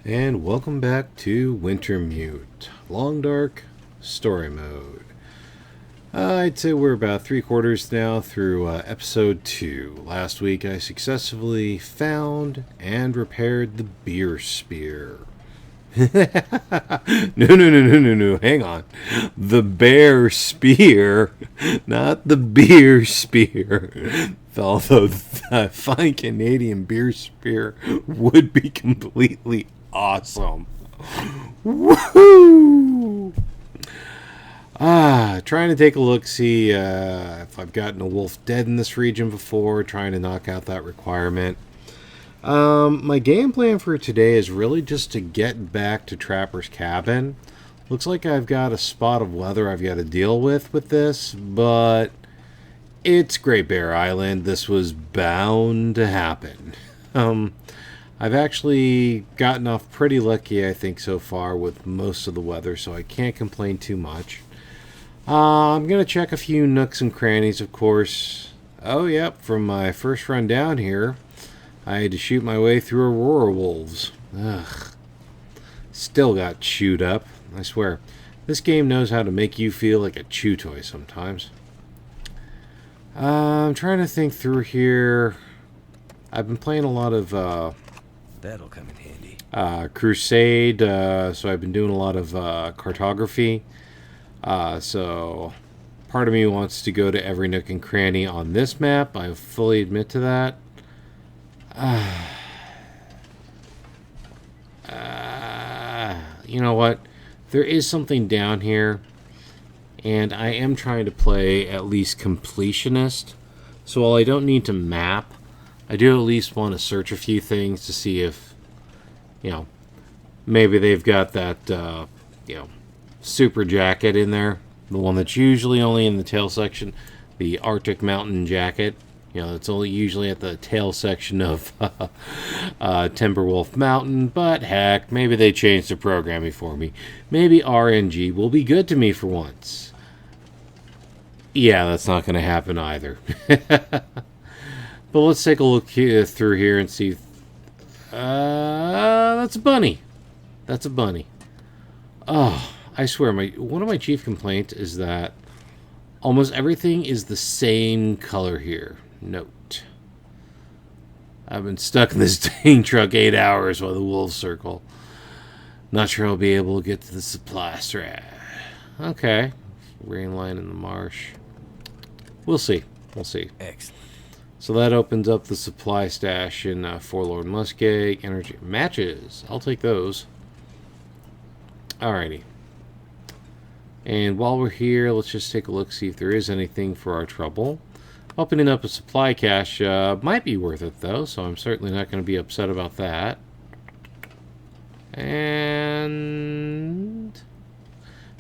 And welcome back to Wintermute, Long Dark Story Mode. I'd say we're about 3/4 now through episode 2. Last week I successfully found and repaired the beer spear. No, hang on. The bear spear, not the beer spear. Although the fine Canadian beer spear would be completely awesome. Woohoo! Trying to take a look, see if I've gotten a wolf dead in this region before, trying to knock out that requirement. My game plan for today is really just to get back to Trapper's Cabin. Looks like I've got a spot of weather I've got to deal with this, but it's Great Bear Island. This was bound to happen. I've actually gotten off pretty lucky, I think, so far with most of the weather, so I can't complain too much. I'm going to check a few nooks and crannies, of course. Oh, yep, from my first run down here, I had to shoot my way through Aurora wolves. Ugh. Still got chewed up, I swear. This game knows how to make you feel like a chew toy sometimes. I'm trying to think through here. I've been playing a lot of that'll come in handy. Crusade, so I've been doing a lot of cartography. So part of me wants to go to every nook and cranny on this map. I fully admit to that. You know what? There is something down here, and I am trying to play at least completionist. So while I don't need to map, I do at least want to search a few things to see if, maybe they've got that, super jacket in there. The one that's usually only in the tail section, the Arctic Mountain jacket. It's only usually at the tail section of Timberwolf Mountain, but heck, maybe they changed the programming for me. Maybe RNG will be good to me for once. Yeah, that's not going to happen either. But let's take a look through here and see. That's a bunny. That's a bunny. Oh, I swear, one of my chief complaints is that almost everything is the same color here. Note. I've been stuck in this dang truck 8 hours while the wolves circle. Not sure I'll be able to get to the supply strat. Okay. Rain line in the marsh. We'll see. We'll see. Excellent. So that opens up the supply stash in Forlorn Muskeg. Energy matches. I'll take those. Alrighty. And while we're here, let's just take a look, see if there is anything for our trouble. Opening up a supply cache might be worth it, though, so I'm certainly not going to be upset about that. And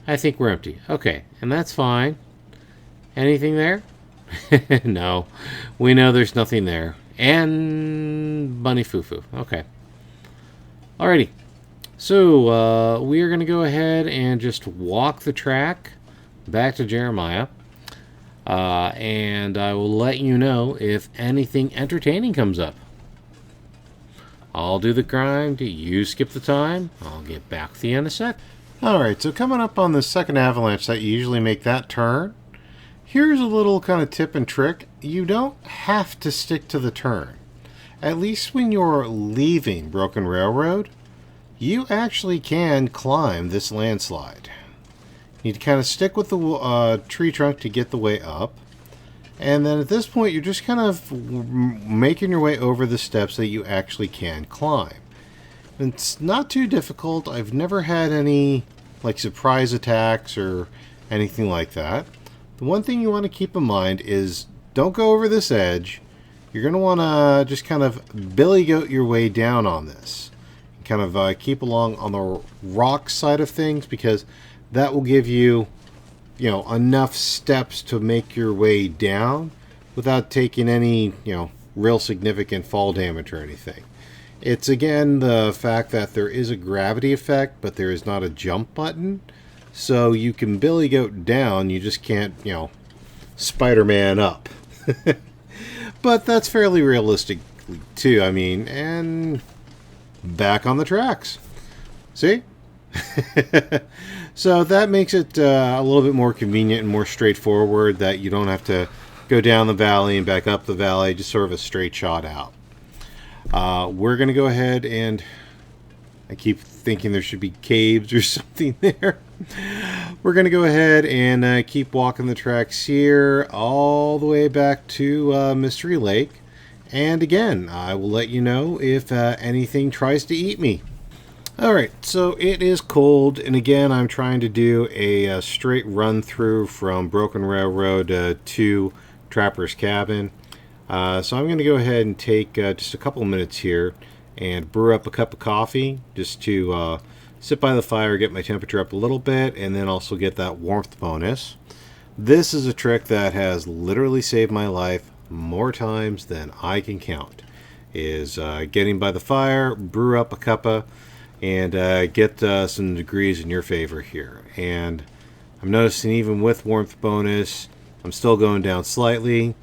I think we're empty. Okay, and that's fine. Anything there? No. We know there's nothing there. And Bunny Fufu. Okay. Alrighty. So, we are going to go ahead and just walk the track back to Jeremiah. And I will let you know if anything entertaining comes up. I'll do the grind, you skip the time, I'll get back with you in a sec. Alright, so coming up on the second avalanche that you usually make that turn, here's a little kind of tip and trick. You don't have to stick to the turn. At least when you're leaving Broken Railroad, you actually can climb this landslide. You need to kind of stick with the tree trunk to get the way up. And then at this point, you're just kind of making your way over the steps that you actually can climb. And it's not too difficult. I've never had any surprise attacks or anything like that. The one thing you want to keep in mind is don't go over this edge. You're going to want to just kind of billy goat your way down on this. Kind of keep along on the rock side of things, because that will give you, enough steps to make your way down without taking any, real significant fall damage or anything. It's, again, the fact that there is a gravity effect, but there is not a jump button. So you can billy goat down, you just can't, Spider-Man up. But that's fairly realistic, too. I mean, and back on the tracks. See? So that makes it a little bit more convenient and more straightforward, that you don't have to go down the valley and back up the valley, just sort of a straight shot out. We're going to go ahead and... I keep thinking there should be caves or something there. We're going to go ahead and keep walking the tracks here all the way back to Mystery Lake. And again, I will let you know if anything tries to eat me. Alright, so it is cold, and again, I'm trying to do a straight run through from Broken Railroad to Trapper's Cabin. So I'm going to go ahead and take just a couple of minutes here and brew up a cup of coffee just to sit by the fire, get my temperature up a little bit, and then also get that warmth bonus. This is a trick that has literally saved my life more times than I can count. Is getting by the fire, brew up a cuppa, and get some degrees in your favor here. And I'm noticing even with warmth bonus, I'm still going down slightly.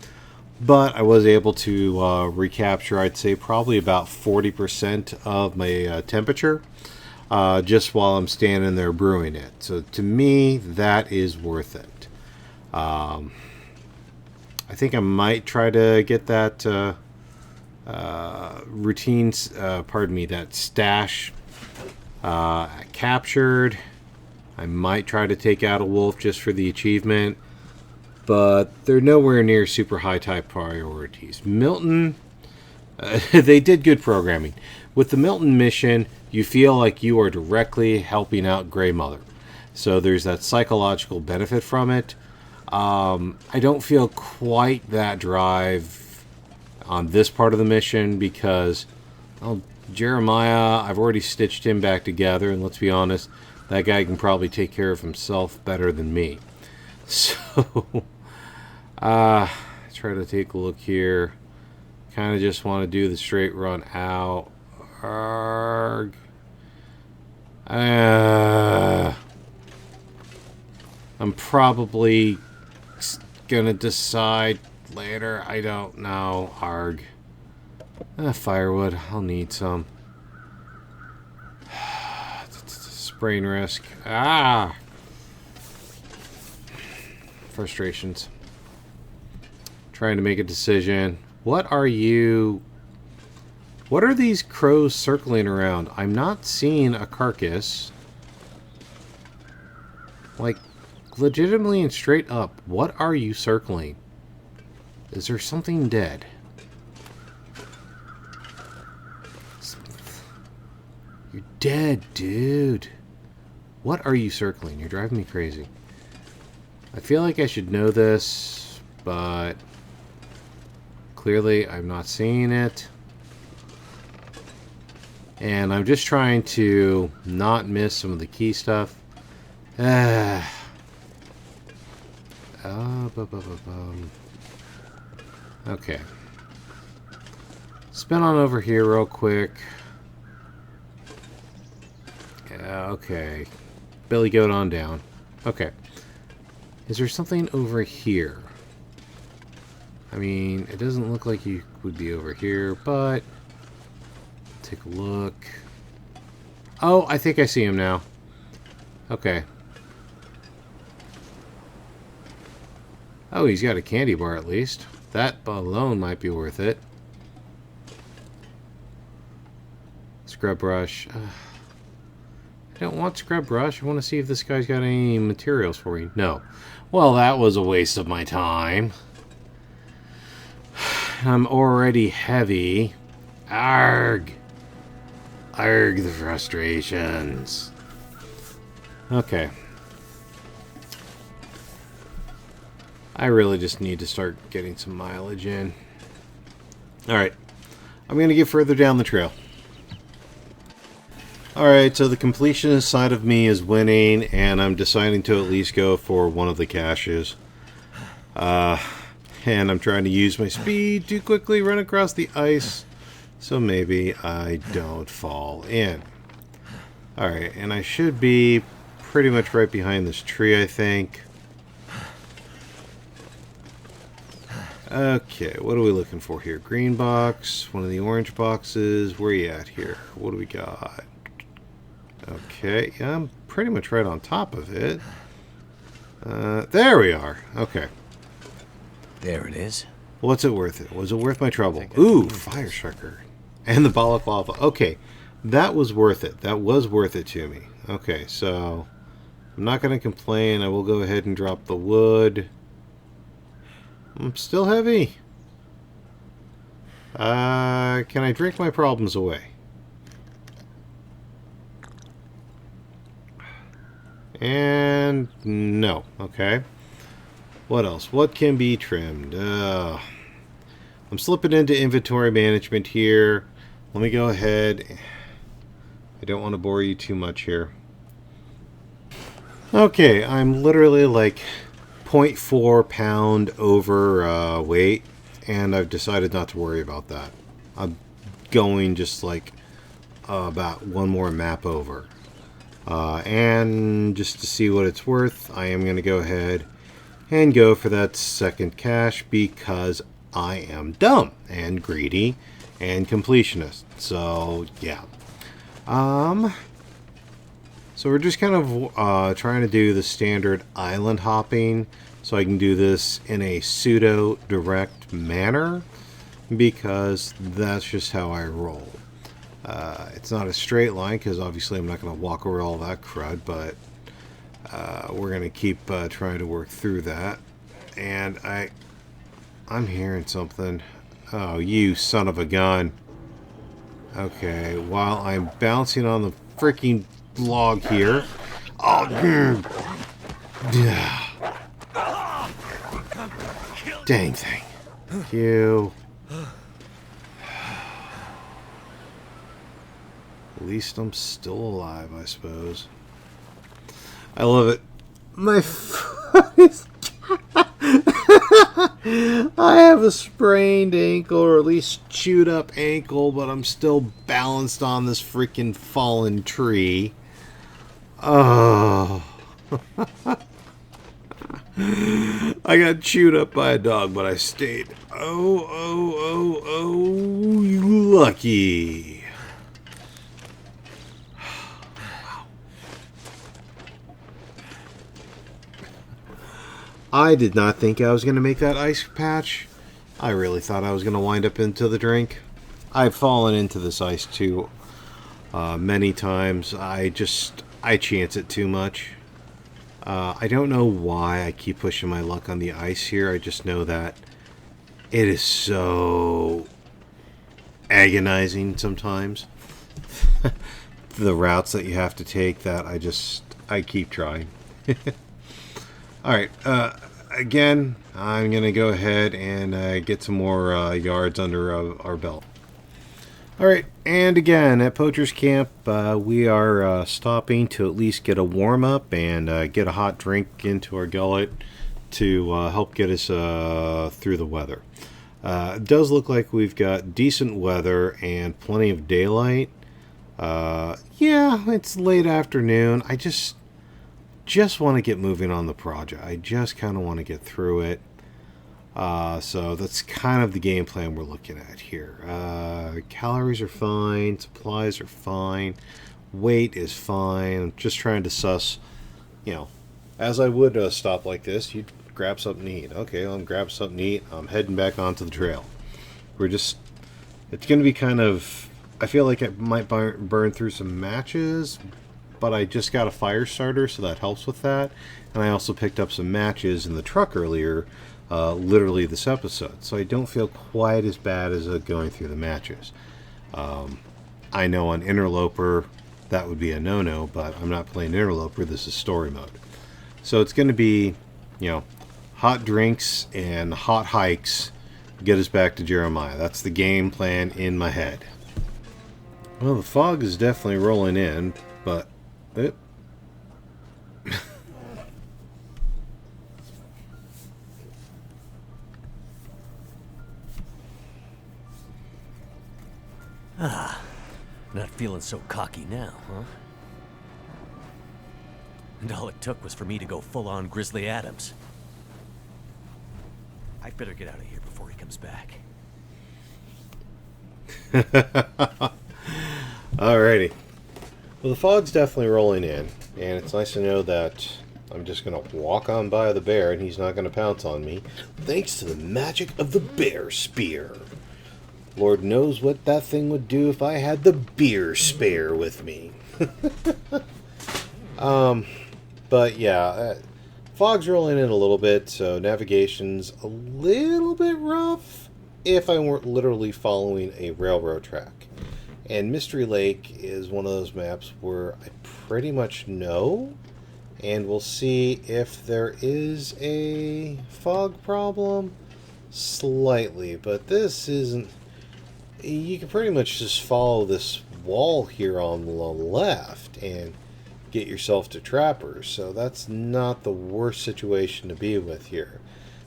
But I was able to recapture, I'd say, probably about 40% of my temperature just while I'm standing there brewing it. So to me, that is worth it. I think I might try to get that that stash captured. I might try to take out a wolf just for the achievement. But they're nowhere near super high type priorities. Milton, they did good programming. With the Milton mission, you feel like you are directly helping out Grey Mother. So there's that psychological benefit from it. I don't feel quite that drive on this part of the mission because, well, Jeremiah, I've already stitched him back together. And let's be honest, that guy can probably take care of himself better than me. So... try to take a look here. Kind of just want to do the straight run out. Arrgh. I'm probably gonna decide later. I don't know. Arrgh. Firewood. I'll need some. Sprain risk. Frustrations. Trying to make a decision. What are these crows circling around? I'm not seeing a carcass. Like, legitimately and straight up, what are you circling? Is there something dead? You're dead, dude. What are you circling? You're driving me crazy. I feel like I should know this, but... clearly, I'm not seeing it. And I'm just trying to not miss some of the key stuff. Okay. Spin on over here real quick. Okay. Billy goat on down. Okay. Is there something over here? I mean, it doesn't look like you would be over here, but... take a look. Oh, I think I see him now. Okay. Oh, he's got a candy bar at least. That alone might be worth it. Scrub brush. I don't want scrub brush. I want to see if this guy's got any materials for me. No. Well, that was a waste of my time. I'm already heavy. Arrgh. Arrgh, the frustrations. Okay. I really just need to start getting some mileage in. Alright. I'm going to get further down the trail. Alright, so the completionist side of me is winning, and I'm deciding to at least go for one of the caches. And I'm trying to use my speed to quickly run across the ice, so maybe I don't fall in. Alright, and I should be pretty much right behind this tree, I think. Okay, what are we looking for here? Green box, one of the orange boxes. Where are you at here? What do we got? Okay, yeah, I'm pretty much right on top of it. There we are. Okay. There it is. What's it worth it? Was it worth my trouble? Ooh, fire striker. And the balaclava. Okay, that was worth it. That was worth it to me. Okay, so I'm not going to complain. I will go ahead and drop the wood. I'm still heavy. Can I drink my problems away? And no. Okay. What else? What can be trimmed? I'm slipping into inventory management here. Let me go ahead. I don't want to bore you too much here. Okay, I'm literally like 0.4 pound over weight, and I've decided not to worry about that. I'm going just like about one more map over. And just to see what it's worth, I am going to go ahead and go for that second cache because I am dumb and greedy and completionist. So, yeah. So we're just kind of trying to do the standard island hopping so I can do this in a pseudo-direct manner because that's just how I roll. It's not a straight line because obviously I'm not going to walk over all that crud, but we're going to keep trying to work through that. And I'm hearing something. Oh, you son of a gun. Okay, while I'm bouncing on the freaking log here. Oh, dang thing. Thank you. At least I'm still alive, I suppose. I love it. My foot is... I have a sprained ankle, or at least chewed up ankle, but I'm still balanced on this freaking fallen tree. Oh. I got chewed up by a dog, but I stayed. Oh, you lucky. I did not think I was going to make that ice patch. I really thought I was going to wind up into the drink. I've fallen into this ice too many times. I chance it too much. I don't know why I keep pushing my luck on the ice here. I just know that it is so agonizing sometimes. The routes that you have to take that I keep trying. Alright, again, I'm going to go ahead and get some more yards under our belt. Alright, and again, at Poacher's Camp, we are stopping to at least get a warm-up and get a hot drink into our gullet to help get us through the weather. It does look like we've got decent weather and plenty of daylight. Yeah, it's late afternoon. I just want to get moving on the project. I just kind of want to get through it. So that's kind of the game plan we're looking at here. Calories are fine. Supplies are fine. Weight is fine. I'm just trying to suss, as I would stop like this, you'd grab something to eat. Okay, well, I'm grabbing something to eat. I'm heading back onto the trail. It's going to be kind of, I feel like I might burn through some matches, but I just got a fire starter, so that helps with that. And I also picked up some matches in the truck earlier, literally this episode. So I don't feel quite as bad as going through the matches. I know on Interloper that would be a no-no, but I'm not playing Interloper. This is story mode. So it's going to be, hot drinks and hot hikes get us back to Jeremiah. That's the game plan in my head. Well, the fog is definitely rolling in, but... Not feeling so cocky now, huh? And all it took was for me to go full-on Grizzly Adams. I'd better get out of here before he comes back. Alrighty. Well, the fog's definitely rolling in, and it's nice to know that I'm just going to walk on by the bear and he's not going to pounce on me, thanks to the magic of the bear spear. Lord knows what that thing would do if I had the beer spare with me. But yeah, fog's rolling in a little bit, so navigation's a little bit rough if I weren't literally following a railroad track. And Mystery Lake is one of those maps where I pretty much know, and we'll see if there is a fog problem slightly, but this isn't. You can pretty much just follow this wall here on the left and get yourself to trappers, so that's not the worst situation to be with here.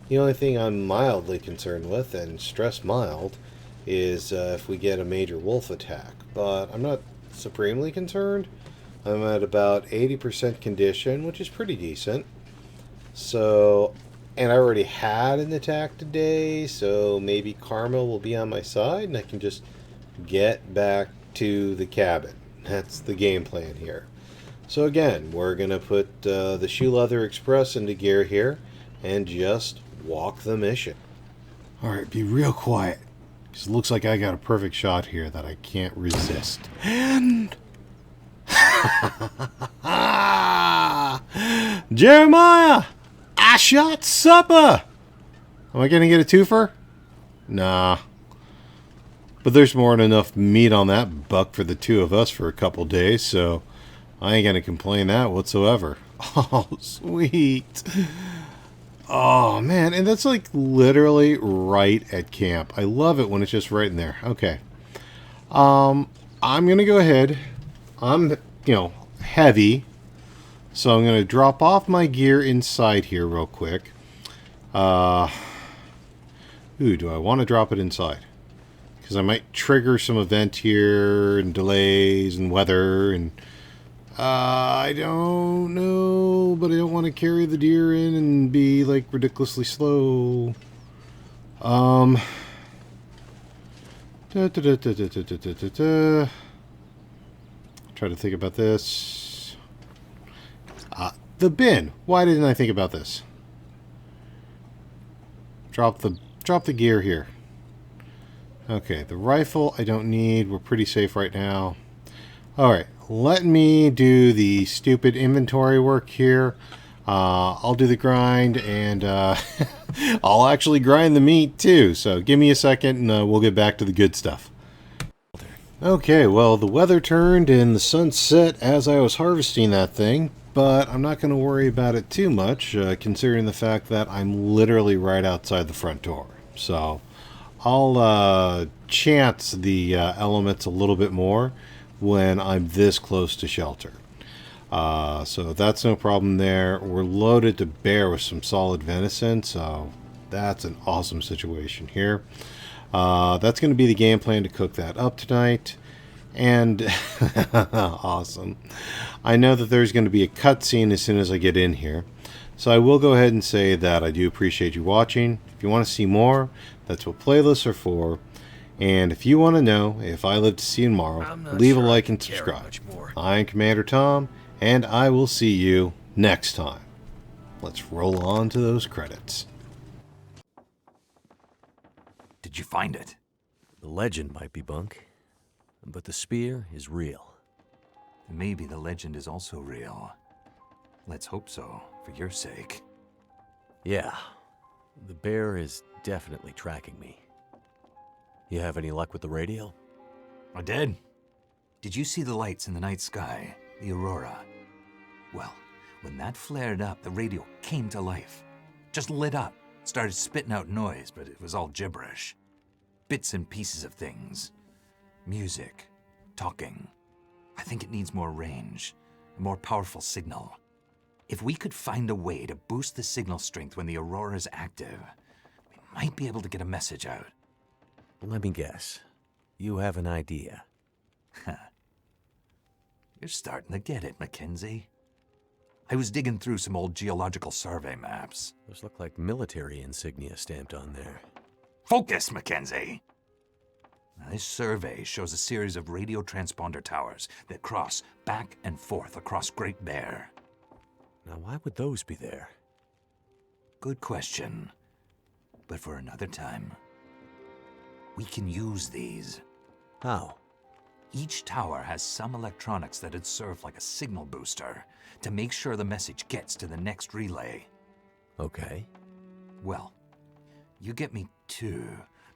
The only thing I'm mildly concerned with, and stress mild, is if we get a major wolf attack, but I'm not supremely concerned. I'm at about 80% condition, which is pretty decent. So, and I already had an attack today, so maybe karma will be on my side and I can just get back to the cabin. That's the game plan here. So again, we're going to put the Shoe Leather Express into gear here and just walk the mission. Alright, be real quiet, because it looks like I got a perfect shot here that I can't resist. And... Jeremiah! I shot supper! Am I going to get a twofer? Nah. But there's more than enough meat on that buck for the two of us for a couple days, so I ain't going to complain that whatsoever. Oh, sweet. Oh, man. And that's like literally right at camp. I love it when it's just right in there. Okay. I'm going to go ahead. I'm, heavy. So I'm going to drop off my gear inside here real quick. Do I want to drop it inside? Because I might trigger some event here and delays and weather and I don't know, but I don't want to carry the deer in and be like ridiculously slow. Try to think about this. The bin. Why didn't I think about this? Drop the gear here. Okay, the rifle I don't need. We're pretty safe right now. Alright, let me do the stupid inventory work here. I'll do the grind, and I'll actually grind the meat too. So give me a second and we'll get back to the good stuff. Okay, well, the weather turned and the sun set as I was harvesting that thing, but I'm not going to worry about it too much, considering the fact that I'm literally right outside the front door. So I'll chance the elements a little bit more when I'm this close to shelter. So that's no problem there. We're loaded to bear with some solid venison, so that's an awesome situation here. That's going to be the game plan to cook that up tonight. And awesome. I know that there's going to be a cutscene as soon as I get in here. So I will go ahead and say that I do appreciate you watching. If you want to see more, that's what playlists are for. And if you want to know if I live to see tomorrow, leave a like and subscribe. I'm Commander Tom, and I will see you next time. Let's roll on to those credits. Did you find it? The legend might be bunk, but the spear is real. Maybe the legend is also real. Let's hope so, for your sake. Yeah, the bear is definitely tracking me. You have any luck with the radio? I did. Did you see the lights in the night sky, the aurora? Well, when that flared up, the radio came to life. Just lit up, started spitting out noise, but it was all gibberish. Bits and pieces of things. Music, talking. I think it needs more range, a more powerful signal. If we could find a way to boost the signal strength when the aurora is active, we might be able to get a message out. Let me guess. You have an idea. You're starting to get it, Mackenzie. I was digging through some old geological survey maps. Those look like military insignia stamped on there. Focus, Mackenzie! Now, this survey shows a series of radio transponder towers that cross back and forth across Great Bear. Now, why would those be there? Good question. But for another time. We can use these. How? Each tower has some electronics that'd serve like a signal booster to make sure the message gets to the next relay. Okay. Well, you get me 2,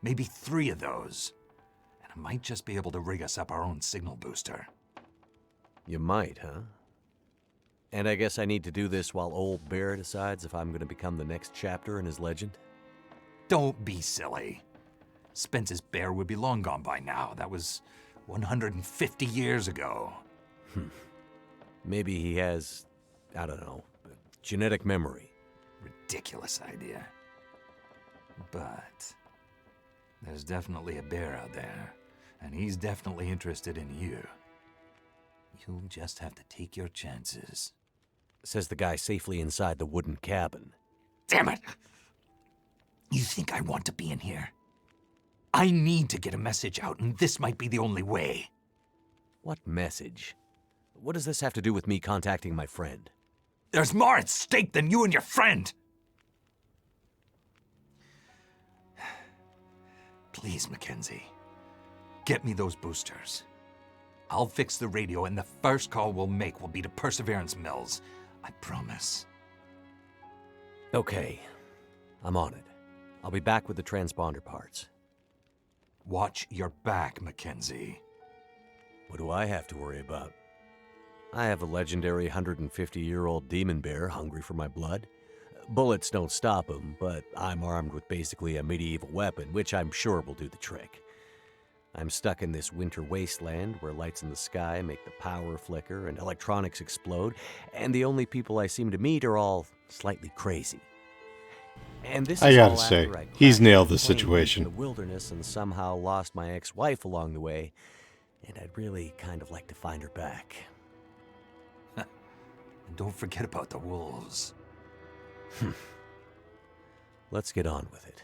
maybe 3 of those, and I might just be able to rig us up our own signal booster. You might, huh? And I guess I need to do this while old Bear decides if I'm going to become the next chapter in his legend? Don't be silly. Spence's bear would be long gone by now. That was 150 years ago. Maybe he has, I don't know, genetic memory. Ridiculous idea. But there's definitely a bear out there, and he's definitely interested in you. You'll just have to take your chances. Says the guy safely inside the wooden cabin. Damn it! You think I want to be in here? I need to get a message out, and this might be the only way. What message? What does this have to do with me contacting my friend? There's more at stake than you and your friend! Please, Mackenzie, get me those boosters. I'll fix the radio, and the first call we'll make will be to Perseverance Mills. I promise. Okay, I'm on it. I'll be back with the transponder parts. Watch your back, Mackenzie. What do I have to worry about? I have a legendary 150-year-old demon bear hungry for my blood. Bullets don't stop him, but I'm armed with basically a medieval weapon, which I'm sure will do the trick. I'm stuck in this winter wasteland where lights in the sky make the power flicker and electronics explode, and the only people I seem to meet are all slightly crazy. And this I is gotta all say, after I he's crashed nailed my the plane situation. into the wilderness and somehow lost my ex-wife along the way, and I'd really kind of like to find her back. And don't forget about the wolves. Let's get on with it.